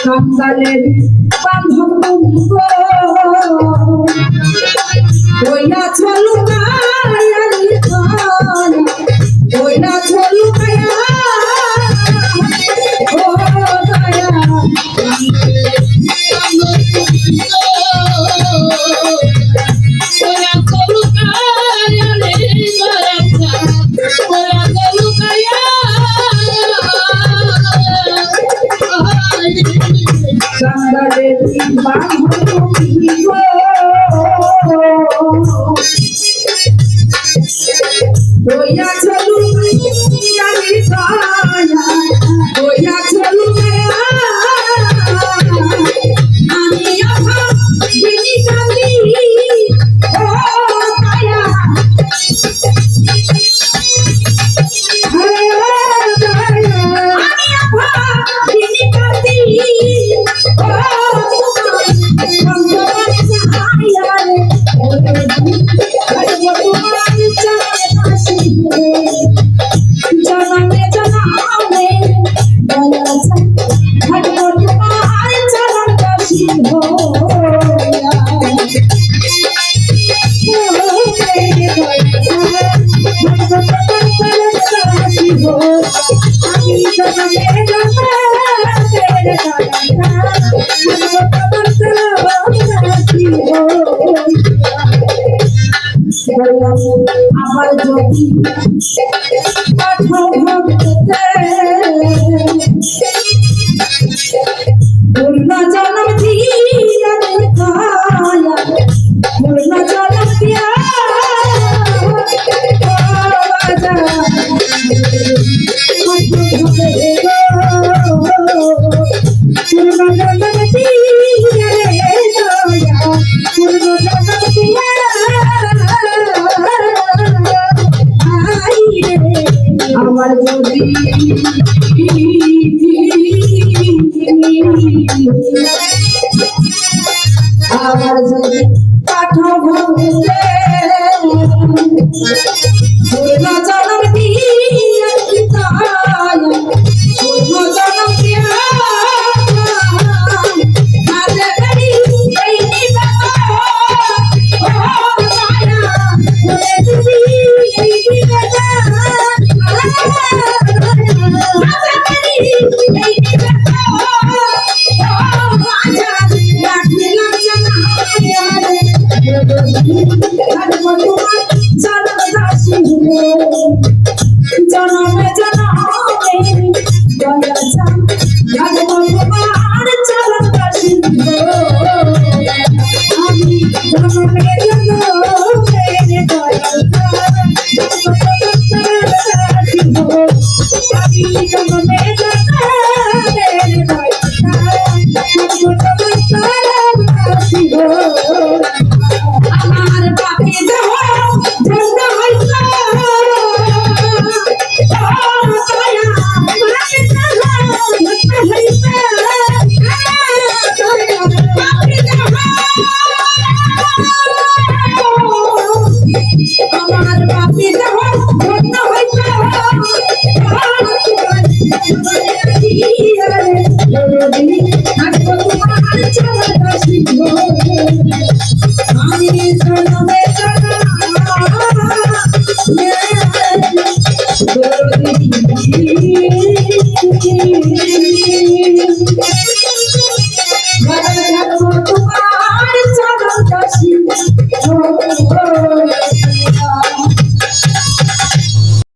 কাঙ্গালের বান্ধব ওইনা চলু ওইনা চলু ও দয়া কাঙ্গালের বান্ধব ওইনা চলু ওইনা চলু আমি দিদি কান্দি ও দয়া আমার যদি পাঠাও ভক্ততে পূর্ণ জন্ম দিয়া দেখায়া পূর্ণ জন্ম দিয়া আমার যদি আমার যদি পাঠাও ভক্তে পূর্ণ জন্ম দিয়া পূর্ণ জন্ম দিয়া জনমে জনমে দয়া চান ভগবান চরণ দাসী আমি জনমে জনমে দয়া আমি জনমে জনমে আমার বাপে দেওয়া আমার বাপি দেওয়া ধন্য হইছে আমি জনমে জনমে